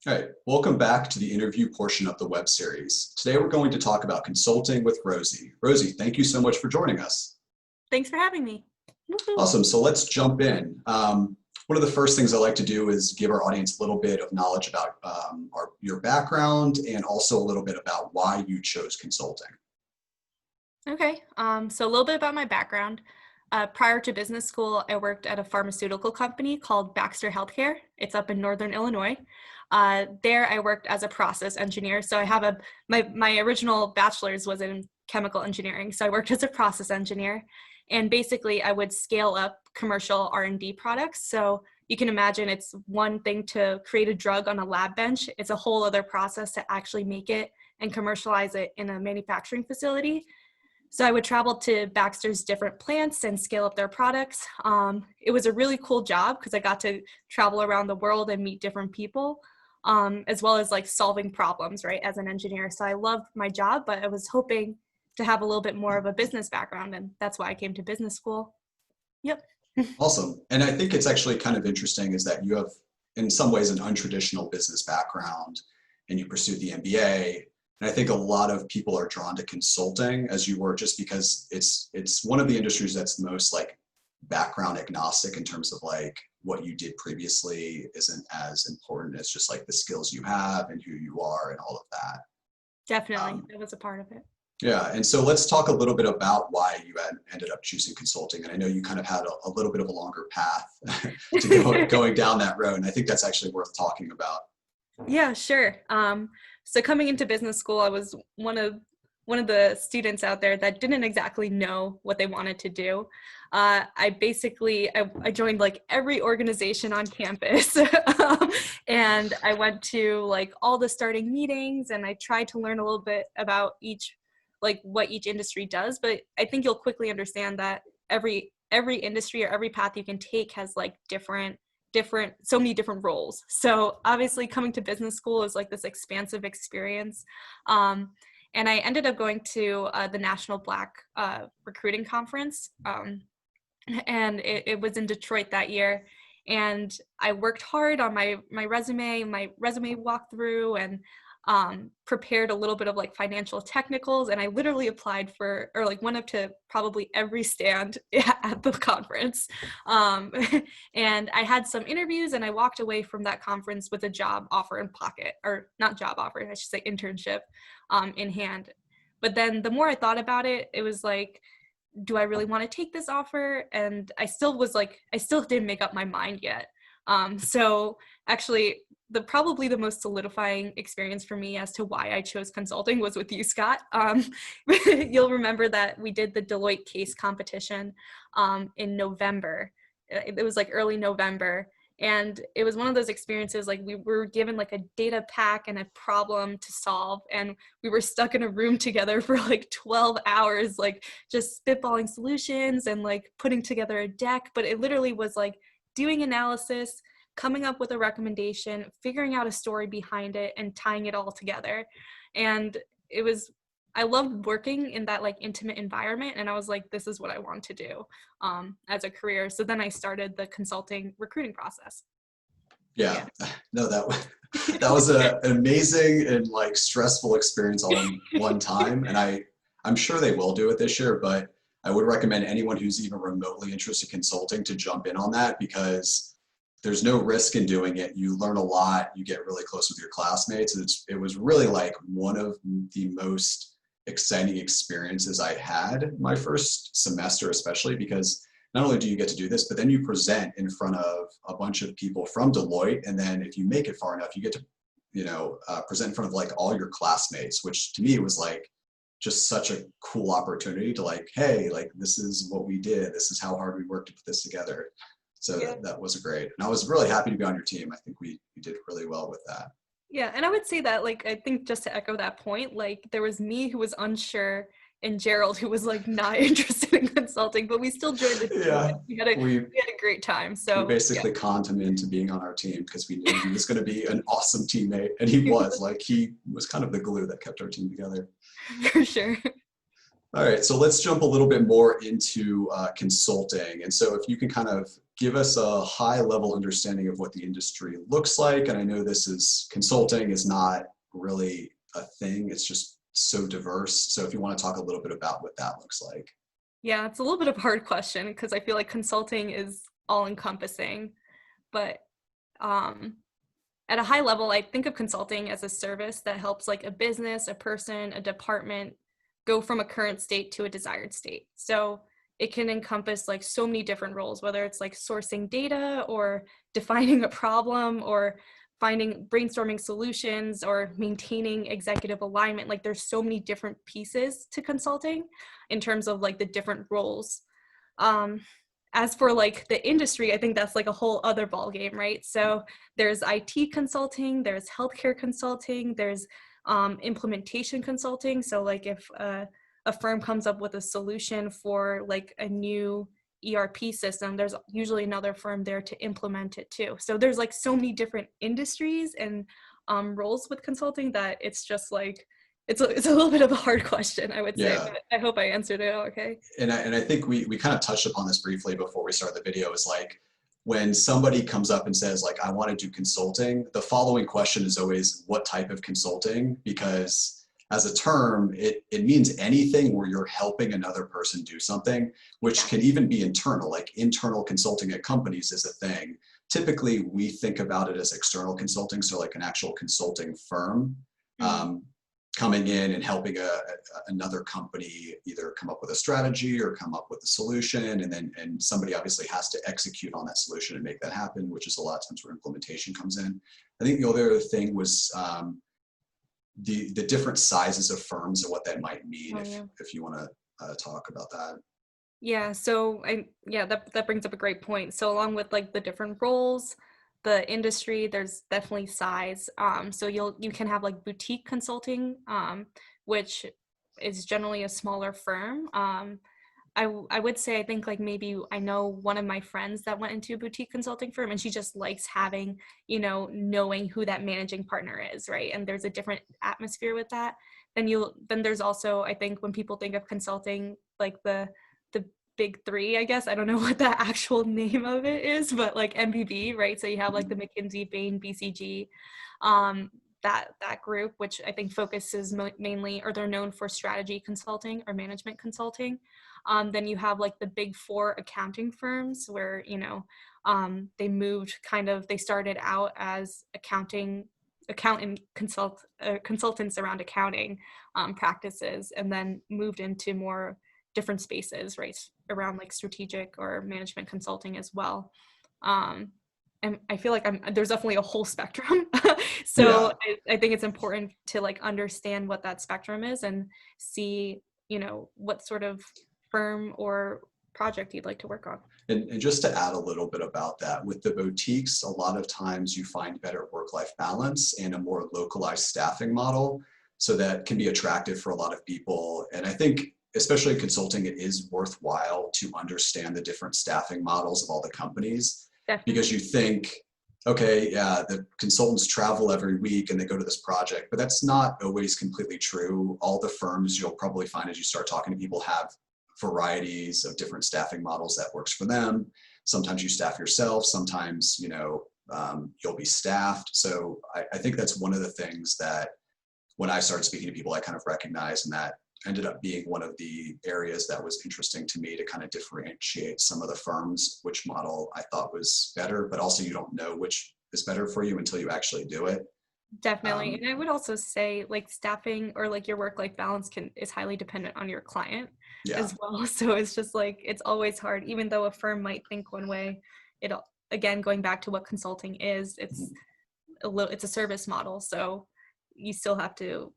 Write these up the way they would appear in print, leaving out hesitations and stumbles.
All right, welcome back to the interview portion of the web series. Today we're going to talk about consulting with Rosy. Rosy, thank you so much for joining us. Thanks for having me. Woo-hoo. Awesome, so let's jump in. One of the first things I like to do is give our audience a little bit of knowledge about your background and also a little bit about why you chose consulting. Okay, so a little bit about my background. Prior to business school, I worked at a pharmaceutical company called Baxter Healthcare. It's up in Northern Illinois. There I worked as a process engineer. So I have my original bachelor's was in chemical engineering. So I worked as a process engineer, and basically I would scale up commercial R&D products. So you can imagine it's one thing to create a drug on a lab bench. It's a whole other process to actually make it and commercialize it in a manufacturing facility. So I would travel to Baxter's different plants and scale up their products. It was a really cool job because I got to travel around the world and meet different people, as well as like solving problems, right, as an engineer. So I loved my job, but I was hoping to have a little bit more of a business background, and that's why I came to business school. Yep. Awesome, and I think it's actually kind of interesting is that you have, in some ways, an untraditional business background, and you pursued the MBA. And I think a lot of people are drawn to consulting as you were, just because it's one of the industries that's most like background agnostic in terms of like what you did previously isn't as important as just like the skills you have and who you are and all of that. Definitely, that was a part of it. Yeah, and so let's talk a little bit about why you ended up choosing consulting. And I know you kind of had a little bit of a longer path to going down that road, and I think that's actually worth talking about. Yeah, sure. So coming into business school, I was one of the students out there that didn't exactly know what they wanted to do. I joined like every organization on campus, and I went to like all the starting meetings, and I tried to learn a little bit about what each industry does. But I think you'll quickly understand that every industry or every path you can take has like so many different roles. So obviously coming to business school is like this expansive experience. And I ended up going to the National Black Recruiting Conference. And it was in Detroit that year. And I worked hard on my resume walkthrough, and prepared a little bit of like financial technicals, and I literally applied for, or like went up to probably every stand at the conference. And I had some interviews, and I walked away from that conference with a job offer in pocket, or not job offer, I should say internship in hand. But then the more I thought about it, it was like, do I really want to take this offer? And I still didn't make up my mind yet. So actually, probably the most solidifying experience for me as to why I chose consulting was with you, Scott. You'll remember that we did the Deloitte case competition in November. It was like early November. And it was one of those experiences, like we were given like a data pack and a problem to solve, and we were stuck in a room together for like 12 hours, like just spitballing solutions and like putting together a deck. But it literally was like doing analysis, coming up with a recommendation, figuring out a story behind it, and tying it all together. And I loved working in that like intimate environment, and I was like, this is what I want to do as a career. So then I started the consulting recruiting process. Yeah. No, that was an amazing and like stressful experience all in one time. And I'm sure they will do it this year, but I would recommend anyone who's even remotely interested in consulting to jump in on that, because there's no risk in doing it. You learn a lot, you get really close with your classmates. And it was really like one of the most exciting experiences I had my first semester, especially because not only do you get to do this, but then you present in front of a bunch of people from Deloitte. And then if you make it far enough, you get to, present in front of like all your classmates, which to me was like just such a cool opportunity to like, hey, like this is what we did. This is how hard we worked to put this together. So yeah. that was great. And I was really happy to be on your team. I think we did really well with that. Yeah, and I would say that, like, I think just to echo that point, like there was me who was unsure, and Gerald who was like not interested in consulting, but we still joined the team. Yeah, we had a great time. So we basically conned him into being on our team because we knew he was going to be an awesome teammate, and he was kind of the glue that kept our team together. For sure. All right, so let's jump a little bit more into consulting. And so if you can kind of give us a high level understanding of what the industry looks like? And I know consulting is not really a thing. It's just so diverse. So if you want to talk a little bit about what that looks like. Yeah, it's a little bit of a hard question because I feel like consulting is all encompassing, but um, at a high level, I think of consulting as a service that helps like a business, a person, a department go from a current state to a desired state. So it can encompass like so many different roles, whether it's like sourcing data or defining a problem or brainstorming solutions or maintaining executive alignment. Like there's so many different pieces to consulting in terms of like the different roles. Um, as for like the industry, I think that's like a whole other ball game, right? So there's IT consulting, there's healthcare consulting, there's implementation consulting. So like if a firm comes up with a solution for like a new ERP system, there's usually another firm there to implement it too. So there's like so many different industries and roles with consulting that it's just like it's a little bit of a hard question, I would say, but I hope I answered it okay. And I think we kind of touched upon this briefly before we started the video, is like when somebody comes up and says like, I want to do consulting, the following question is always what type of consulting? Because as a term, it means anything where you're helping another person do something, which can even be internal, like internal consulting at companies is a thing. Typically, we think about it as external consulting, so like an actual consulting firm. Coming in and helping another company either come up with a strategy or come up with a solution, and somebody obviously has to execute on that solution and make that happen, which is a lot of times where implementation comes in. I think the other thing was the different sizes of firms and what that might mean. If you want to talk about that. Yeah, so that brings up a great point. So along with like the different roles, the industry, there's definitely size. So you can have like boutique consulting, which is generally a smaller firm. I would say I think like maybe I know one of my friends that went into a boutique consulting firm, and she just likes having, knowing who that managing partner is, right? And there's a different atmosphere with that. Then there's also, I think when people think of consulting, like the big three, I guess. I don't know what the actual name of it is, but like MBB, right? So you have like the McKinsey, Bain, BCG, that group, which I think focuses mainly, or they're known for strategy consulting or management consulting. Then you have like the big four accounting firms where, they started out as consultants around accounting practices, and then moved into more different spaces, right, around like strategic or management consulting as well. And I feel like there's definitely a whole spectrum. So I think it's important to like understand what that spectrum is and see, what sort of firm or project you'd like to work on. And just to add a little bit about that, with the boutiques, a lot of times you find better work-life balance and a more localized staffing model. So that can be attractive for a lot of people. And I think, especially in consulting, it is worthwhile to understand the different staffing models of all the companies. Definitely. Because you think, okay, yeah, the consultants travel every week and they go to this project, but that's not always completely true. All the firms you'll probably find as you start talking to people have varieties of different staffing models that works for them. Sometimes you staff yourself, sometimes, you'll be staffed. So I think that's one of the things that when I started speaking to people, I kind of recognized, and that ended up being one of the areas that was interesting to me to kind of differentiate some of the firms, which model I thought was better, but also you don't know which is better for you until you actually do it. Definitely. And I would also say like staffing or like your work-life balance is highly dependent on your client as well. So it's just like, it's always hard, even though a firm might think one way, again, going back to what consulting is, it's a service model. So you still have to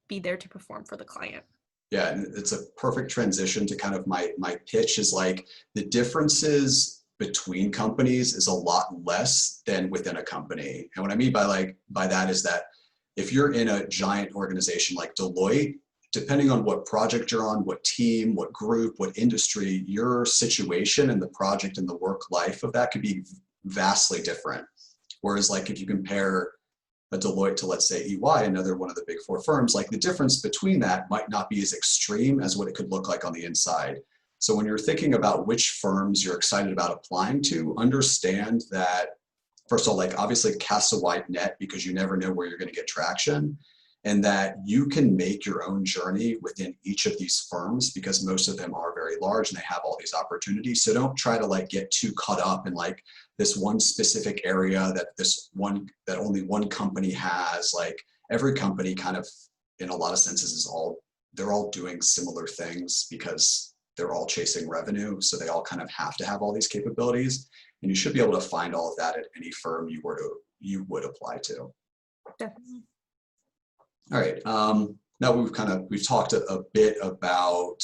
be there to perform for the client. Yeah, and it's a perfect transition to kind of my pitch is like the differences between companies is a lot less than within a company. And what I mean by that is that if you're in a giant organization like Deloitte, depending on what project you're on, what team, what group, what industry, your situation and the project and the work life of that could be vastly different. Whereas like if you compare a Deloitte to, let's say, EY, another one of the big four firms, like the difference between that might not be as extreme as what it could look like on the inside. So when you're thinking about which firms you're excited about applying to, understand that, first of all, like obviously cast a wide net because you never know where you're going to get traction, and that you can make your own journey within each of these firms because most of them are very large and they have all these opportunities. So don't try to like get too caught up in like this one specific area that only one company has. Like every company kind of, in a lot of senses, they're all doing similar things because they're all chasing revenue. So they all kind of have to have all these capabilities, and you should be able to find all of that at any firm you would apply to. Definitely. All right. Now we've talked a bit about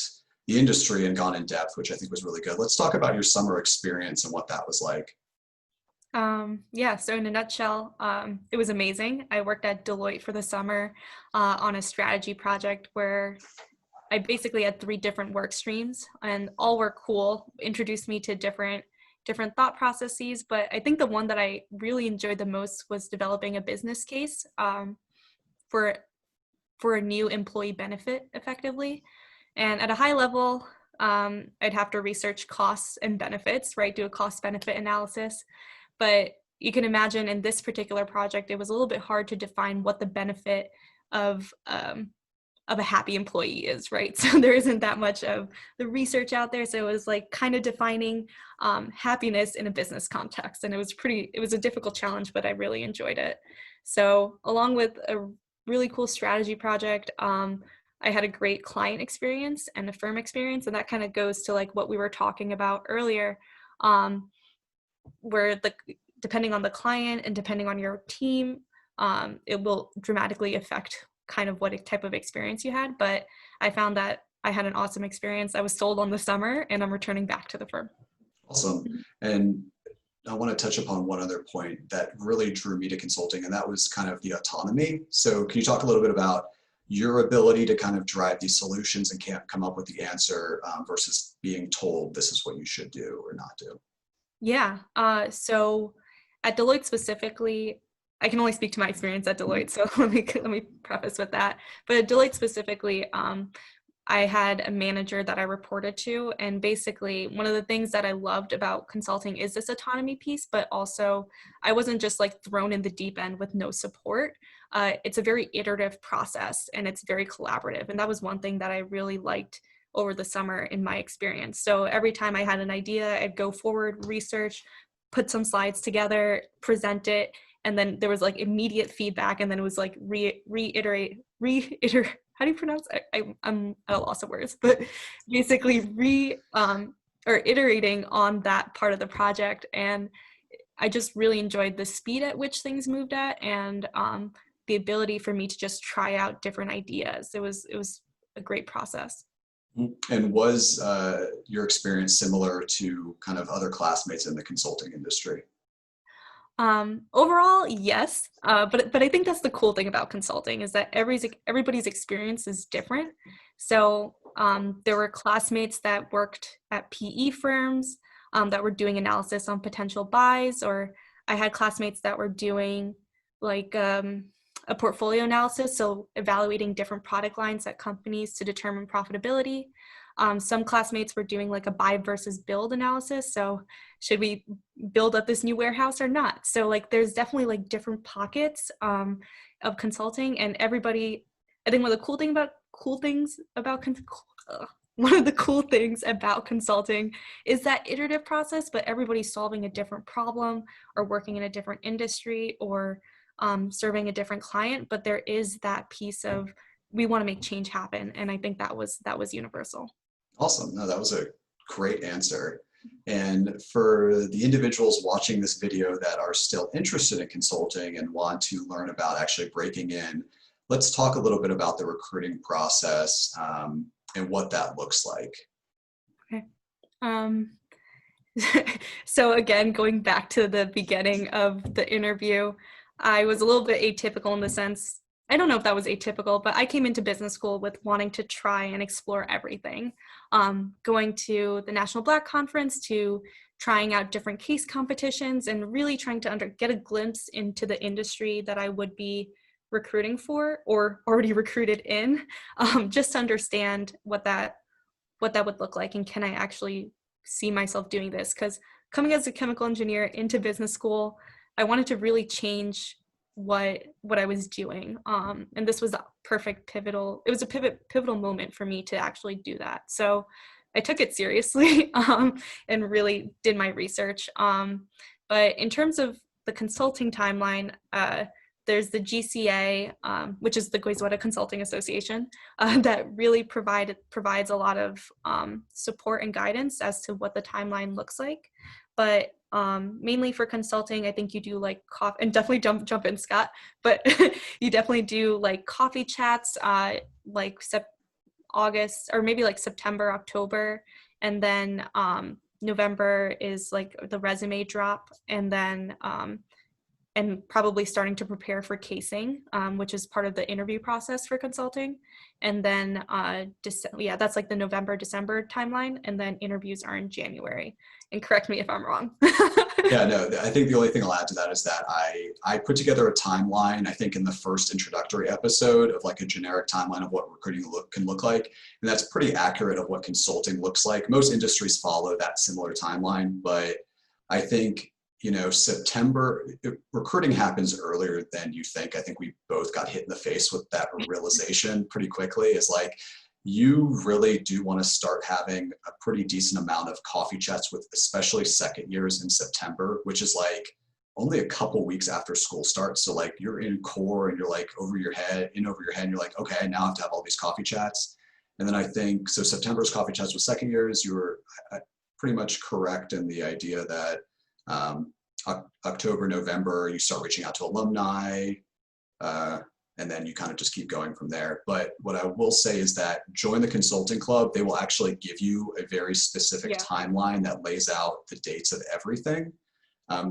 the industry and gone in depth, which I think was really good. Let's talk about your summer experience and what that was like. Yeah, so in a nutshell, it was amazing. I worked at Deloitte for the summer on a strategy project where I basically had 3 different work streams, and all were cool, introduced me to different thought processes. But I think the one that I really enjoyed the most was developing a business case for a new employee benefit effectively. And at a high level, I'd have to research costs and benefits, right? Do a cost benefit analysis. But you can imagine in this particular project, it was a little bit hard to define what the benefit of a happy employee is, right? So there isn't that much of the research out there. So it was like kind of defining happiness in a business context. And it was a difficult challenge, but I really enjoyed it. So along with a really cool strategy project, I had a great client experience and a firm experience. And that kind of goes to like what we were talking about earlier, where depending on the client and depending on your team, it will dramatically affect kind of what type of experience you had. But I found that I had an awesome experience. I was sold on the summer, and I'm returning back to the firm. Awesome. And I want to touch upon one other point that really drew me to consulting, and that was kind of the autonomy. So can you talk a little bit about your ability to kind of drive these solutions and can't come up with the answer versus being told this is what you should do or not do? Yeah. So at Deloitte specifically, I can only speak to my experience at Deloitte, so let me preface with that. But at Deloitte specifically, I had a manager that I reported to, and basically one of the things that I loved about consulting is this autonomy piece, but also I wasn't just like thrown in the deep end with no support. It's a very iterative process, and it's very collaborative, and that was one thing that I really liked over the summer in my experience. So every time I had an idea, I'd go forward, research, put some slides together, present it, and then there was like immediate feedback, and then it was like reiterate. How do you pronounce it? I'm at a loss of words, but basically iterating on that part of the project. And I just really enjoyed the speed at which things moved at, and the ability for me to just try out different ideas. It was a great process. And was your experience similar to kind of other classmates in the consulting industry? Overall, yes, but I think that's the cool thing about consulting is that everybody's experience is different. So there were classmates that worked at PE firms that were doing analysis on potential buys, or I had classmates that were doing like a portfolio analysis, so evaluating different product lines at companies to determine profitability. Some classmates were doing like a buy versus build analysis. So should we build up this new warehouse or not? So like there's definitely like different pockets of consulting, and everybody, I think one of the cool things about consulting is that iterative process, but everybody's solving a different problem or working in a different industry or serving a different client. But there is that piece of we want to make change happen. And I think that was universal. Awesome. No, that was a great answer. And for the individuals watching this video that are still interested in consulting and want to learn about actually breaking in, let's talk a little bit about the recruiting process and what that looks like. Okay. So again, going back to the beginning of the interview, I was a little bit atypical in the sense, I don't know if that was atypical, but I came into business school with wanting to try and explore everything. Going to the National Black Conference, to trying out different case competitions, and really trying to get a glimpse into the industry that I would be recruiting for or already recruited in, just to understand what that what that would look like, and can I actually see myself doing this? Because coming as a chemical engineer into business school, I wanted to really change what I was doing. And this was a pivotal moment for me to actually do that. So I took it seriously and really did my research. But in terms of the consulting timeline, there's the GCA, which is the Goizueta Consulting Association, that really provides a lot of support and guidance as to what the timeline looks like. But mainly for consulting, I think you do like coffee, and definitely jump in, Scott, but you definitely do like coffee chats, like August, or maybe like September, October, and then November is like the resume drop, and then and probably starting to prepare for casing, which is part of the interview process for consulting. And then, that's like the November, December timeline. And then interviews are in January. And correct me if I'm wrong. Yeah, no, I think the only thing I'll add to that is that I put together a timeline, I think in the first introductory episode, of like a generic timeline of what recruiting can look like. And that's pretty accurate of what consulting looks like. Most industries follow that similar timeline, but I think, September, recruiting happens earlier than you think. I think we both got hit in the face with that realization pretty quickly. Is like, you really do want to start having a pretty decent amount of coffee chats with especially second years in September, which is like only a couple weeks after school starts. So like you're in core and you're like over your head, and you're like, okay, now I have to have all these coffee chats. And then I think, so September's coffee chats with second years, you were pretty much correct in the idea that October, November, you start reaching out to alumni, and then you kind of just keep going from there. But what I will say is that join the consulting club. They will actually give you a very specific timeline that lays out the dates of everything.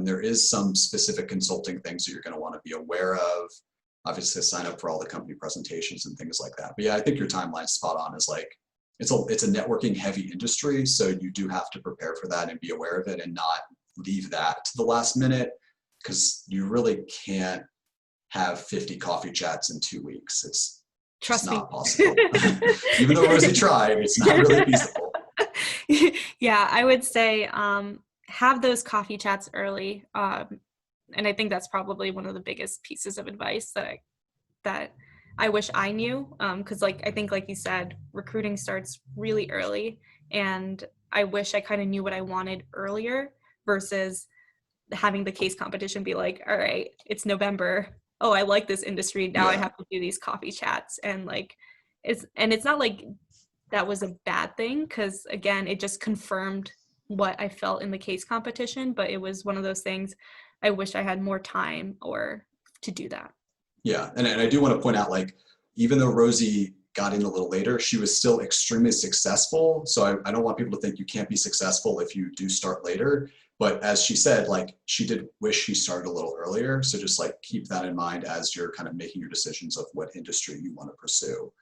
There is some specific consulting things that you're going to want to be aware of. Obviously, sign up for all the company presentations and things like that. But yeah, I think your timeline's spot on. Is like, it's a networking heavy industry, so you do have to prepare for that and be aware of it, and not leave that to the last minute, because you really can't have 50 coffee chats in 2 weeks. It's just not possible. Even though Rosy tried, it's not really feasible. Yeah, I would say have those coffee chats early. And I think that's probably one of the biggest pieces of advice that I wish I knew. Because I think like you said, recruiting starts really early, and I wish I kind of knew what I wanted earlier, versus having the case competition be like, all right, it's November. Oh, I like this industry. Now I have to do these coffee chats. And it's not like that was a bad thing, because again, it just confirmed what I felt in the case competition, but it was one of those things I wish I had more time or to do that. Yeah, and I do want to point out, like, even though Rosy got in a little later, she was still extremely successful. So I don't want people to think you can't be successful if you do start later. But as she said, like, she did wish she started a little earlier. So just like keep that in mind as you're kind of making your decisions of what industry you want to pursue.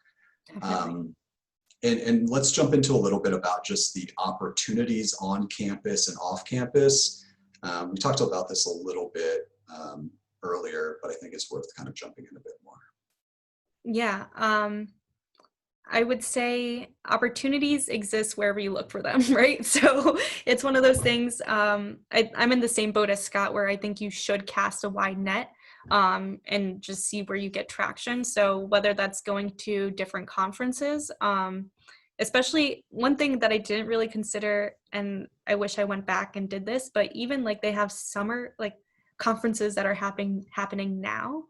And let's jump into a little bit about just the opportunities on campus and off campus. We talked about this a little bit earlier, but I think it's worth kind of jumping in a bit more. Yeah. I would say opportunities exist wherever you look for them, right? So it's one of those things. I'm in the same boat as Scott, where I think you should cast a wide net and just see where you get traction. So whether that's going to different conferences, especially one thing that I didn't really consider, and I wish I went back and did this, but even like they have summer conferences that are happening now,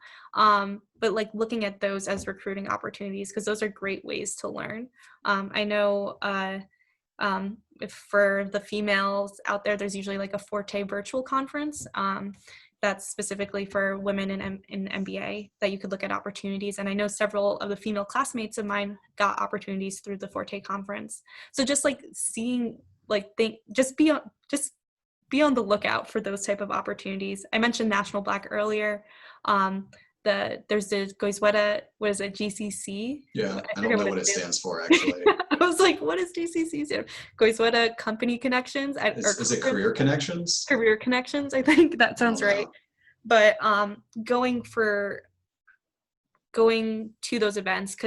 but like looking at those as recruiting opportunities, because those are great ways to learn. I know if for the females out there's usually like a Forte virtual conference that's specifically for women in MBA that you could look at opportunities. And I know several of the female classmates of mine got opportunities through the Forte conference. So just like seeing, just be on the lookout for those type of opportunities. I mentioned National Black earlier. There's the Goizueta, what is it, GCC? Yeah, I don't know what it stands for, actually. I was like, what is GCC stand? Goizueta Company Connections? Is it Career Connections? Career Connections, I think that sounds right. But going to those events,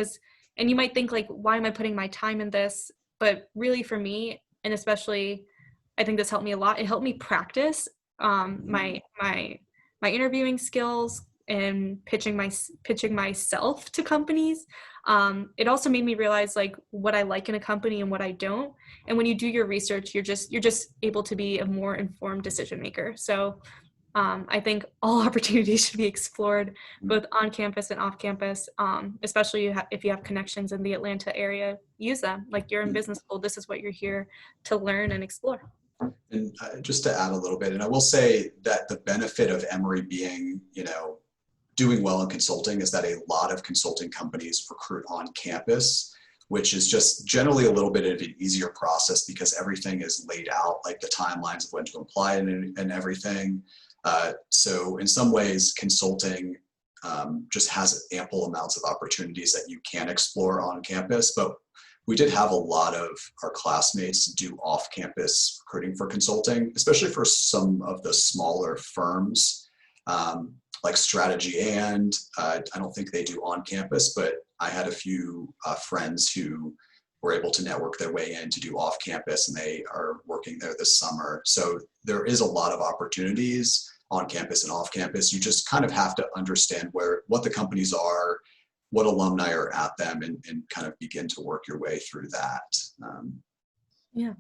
and you might think like, why am I putting my time in this? But really for me, and especially, I think this helped me a lot. It helped me practice my interviewing skills and pitching myself to companies. It also made me realize like what I like in a company and what I don't. And when you do your research, you're just able to be a more informed decision maker. So I think all opportunities should be explored, both on campus and off campus, especially if you have connections in the Atlanta area. Use them. Like, you're in business school, this is what you're here to learn and explore. And just to add a little bit, and I will say that the benefit of Emory being, doing well in consulting is that a lot of consulting companies recruit on campus, which is just generally a little bit of an easier process because everything is laid out, like the timelines of when to apply and everything. So in some ways, consulting just has ample amounts of opportunities that you can explore on campus, but we did have a lot of our classmates do off-campus recruiting for consulting, especially for some of the smaller firms, like Strategy and I don't think they do on campus, but I had a few friends who were able to network their way in to do off campus, and they are working there this summer. So there is a lot of opportunities on campus and off campus. You just kind of have to understand what the companies are, what alumni are at them, and kind of begin to work your way through that. Yeah.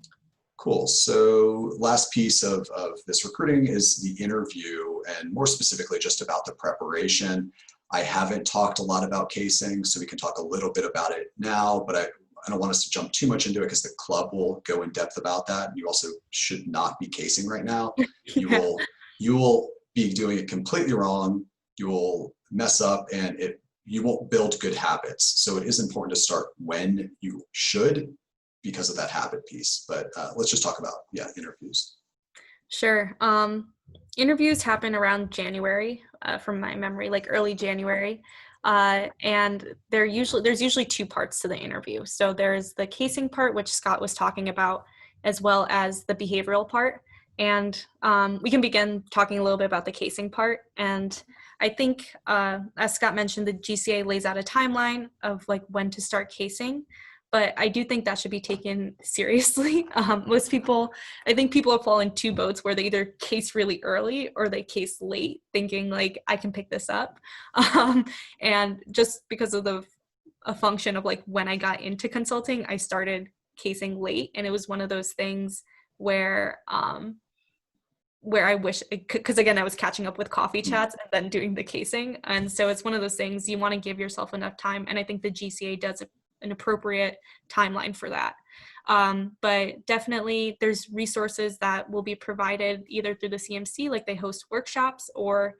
Cool. So last piece of this recruiting is the interview, and more specifically just about the preparation. I haven't talked a lot about casing, so we can talk a little bit about it now, but I don't want us to jump too much into it because the club will go in depth about that. You also should not be casing right now. Yeah. You will be doing it completely wrong. You will mess up, and you won't build good habits. So it is important to start when you should, because of that habit piece. But let's just talk about, interviews. Sure. Interviews happen around January, from my memory, like early January. And there's usually two parts to the interview. So there's the casing part, which Scott was talking about, as well as the behavioral part. And we can begin talking a little bit about the casing part. And I think, as Scott mentioned, the GCA lays out a timeline of like when to start casing. But I do think that should be taken seriously. I think people fall in two boats where they either case really early or they case late, thinking like, I can pick this up. And just because of a function of like when I got into consulting, I started casing late. And it was one of those things where I wish, because again, I was catching up with coffee chats and then doing the casing. And so it's one of those things you want to give yourself enough time. And I think the GCA does an appropriate timeline for that. But definitely there's resources that will be provided either through the CMC, like they host workshops, or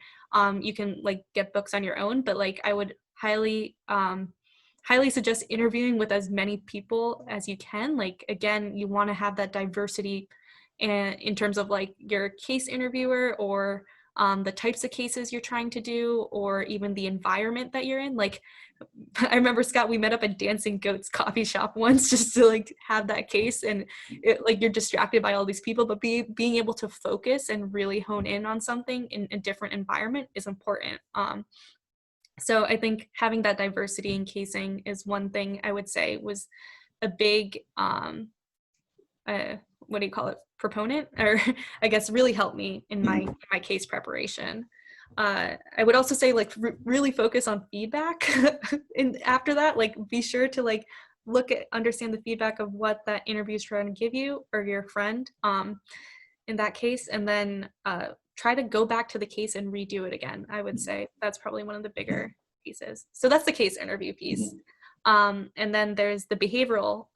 you can like get books on your own. But like I would highly suggest interviewing with as many people as you can. Like, again, you want to have that diversity in terms of like your case interviewer, or the types of cases you're trying to do, or even the environment that you're in. Like, I remember, Scott, we met up at Dancing Goats coffee shop once just to like have that case, and like you're distracted by all these people, but being able to focus and really hone in on something in a different environment is important. So I think having that diversity in casing is one thing I would say was a big, what do you call it, proponent, or I guess really helped me in my case preparation. I would also say like really focus on feedback. And after that, like be sure to like understand the feedback of what that interview is trying to give you or your friend in that case, and then try to go back to the case and redo it again. I would say that's probably one of the bigger pieces. So that's the case interview piece. And then there's the behavioral,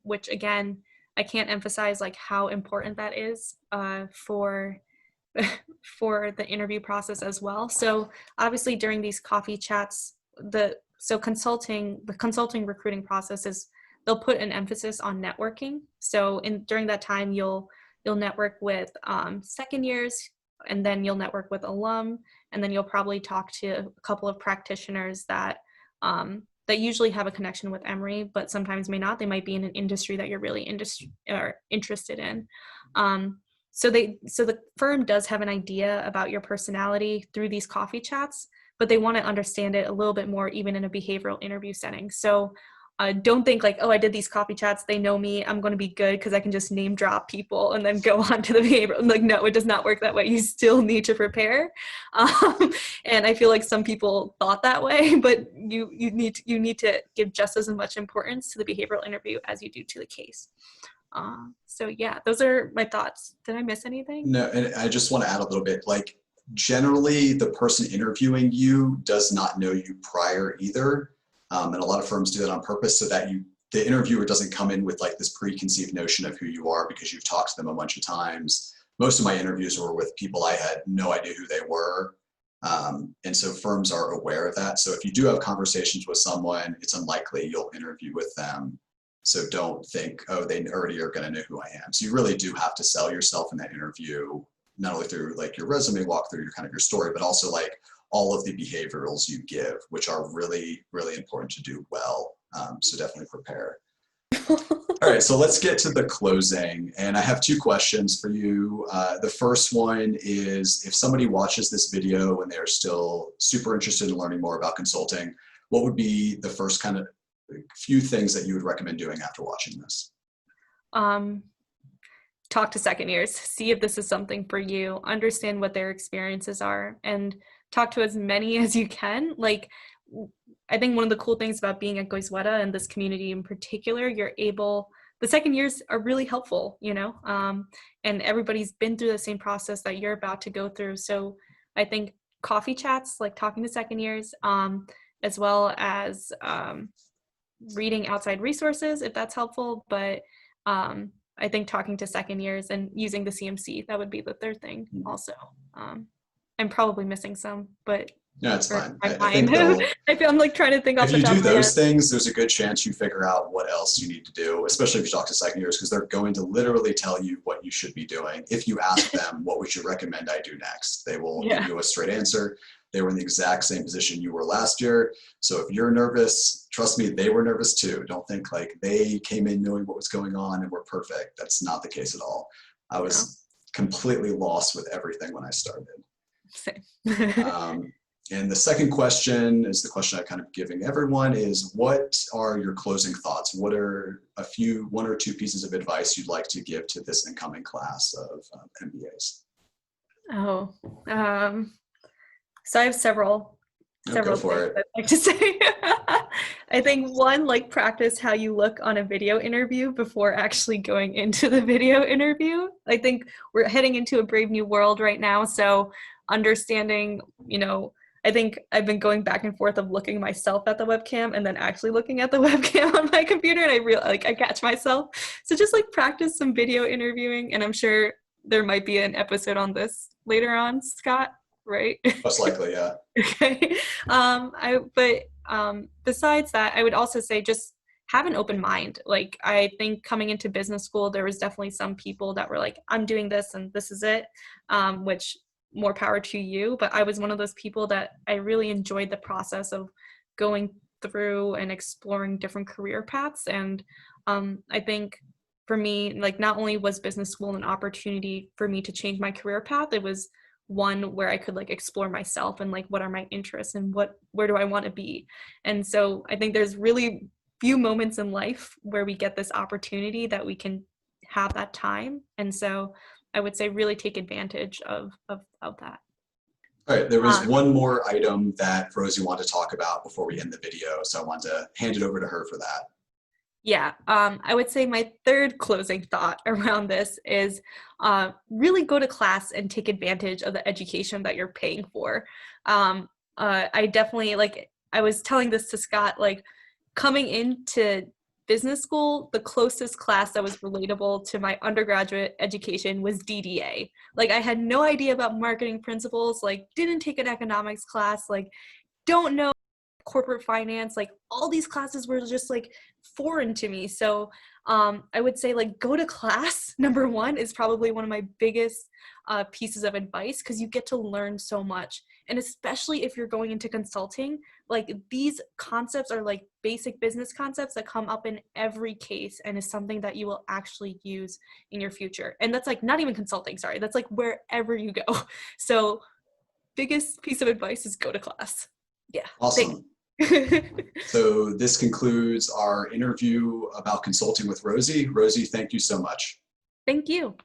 which again, I can't emphasize like how important that is for the interview process as well. So obviously during these coffee chats, the consulting recruiting process is, they'll put an emphasis on networking. So during that time, you'll network with second years, and then you'll network with alum, and then you'll probably talk to a couple of practitioners that usually have a connection with Emory, but sometimes may not. They might be in an industry that you're really interested in. So the firm does have an idea about your personality through these coffee chats, but they want to understand it a little bit more even in a behavioral interview setting. So don't think like, oh, I did these coffee chats, they know me, I'm going to be good because I can just name drop people and then go on to the behavioral. Like, no, it does not work that way. You still need to prepare. And I feel like some people thought that way, but you need to give just as much importance to the behavioral interview as you do to the case. So yeah, those are my thoughts. Did I miss anything? No, and I just want to add a little bit, like generally the person interviewing you does not know you prior either. And a lot of firms do that on purpose so that the interviewer doesn't come in with like this preconceived notion of who you are because you've talked to them a bunch of times. Most of my interviews were with people I had no idea who they were. And so firms are aware of that. So if you do have conversations with someone, it's unlikely you'll interview with them. So don't think, oh, they already are going to know who I am. So you really do have to sell yourself in that interview, not only through like your resume walkthrough, your kind of your story, but also like all of the behaviorals you give, which are really, really important to do well. So definitely prepare. All right, so let's get to the closing. And I have two questions for you. The first one is, if somebody watches this video and they're still super interested in learning more about consulting, what would be the first kind of few things that you would recommend doing after watching this? Talk to second years, see if this is something for you, understand what their experiences are, and talk to as many as you can. Like, I think one of the cool things about being at Goizueta and this community in particular, the second years are really helpful, and everybody's been through the same process that you're about to go through. So I think coffee chats, like talking to second years, as well as reading outside resources, if that's helpful. But I think talking to second years and using the CMC, that would be the third thing also. I'm probably missing some, but no, it's fine. I I think feel I'm like trying to think off if the you top do of my head. those things, there's a good chance you figure out what else you need to do, especially if you talk to second years, because they're going to literally tell you what you should be doing. If you ask them, what would you recommend I do next? They will give you a straight answer. They were in the exact same position you were last year. So if you're nervous, trust me, they were nervous too. Don't think like they came in knowing what was going on and were perfect. That's not the case at all. I was completely lost with everything when I started. Same. And the second question is the question I'm kind of giving everyone is, what are your closing thoughts? What are one or two pieces of advice you'd like to give to this incoming class of MBAs? So I have several things I'd like to say. I think one, like, practice how you look on a video interview before actually going into the video interview. I think we're heading into a brave new world right now. So understanding, I think I've been going back and forth of looking myself at the webcam and then actually looking at the webcam on my computer, and I catch myself. So just like practice some video interviewing, and I'm sure there might be an episode on this later on, Scott, right? Most likely, yeah. Okay. Besides that, I would also say just have an open mind. Like, I think coming into business school, there was definitely some people that were like, I'm doing this and this is it, which more power to you. But I was one of those people that I really enjoyed the process of going through and exploring different career paths. And I think for me, like, not only was business school an opportunity for me to change my career path, it was one where I could like explore myself and like, what are my interests and where do I want to be? And so I think there's really few moments in life where we get this opportunity that we can have that time. And so I would say really take advantage of that. All right, there was one more item that Rosy wanted to talk about before we end the video, so I wanted to hand it over to her for that. Yeah, I would say my third closing thought around this is really go to class and take advantage of the education that you're paying for. I definitely, like, I was telling this to Scott, like, coming into business school, the closest class that was relatable to my undergraduate education was DDA. Like, I had no idea about marketing principles, like, didn't take an economics class, like, don't know corporate finance, like, all these classes were just like foreign to me. So I would say, like, go to class. Number one is probably one of my biggest pieces of advice, because you get to learn so much. And especially if you're going into consulting, like, these concepts are like basic business concepts that come up in every case and is something that you will actually use in your future. And that's like not even consulting, sorry, that's like wherever you go. So biggest piece of advice is go to class. Yeah. Awesome. So this concludes our interview about consulting with Rosy. Rosy, thank you so much. Thank you.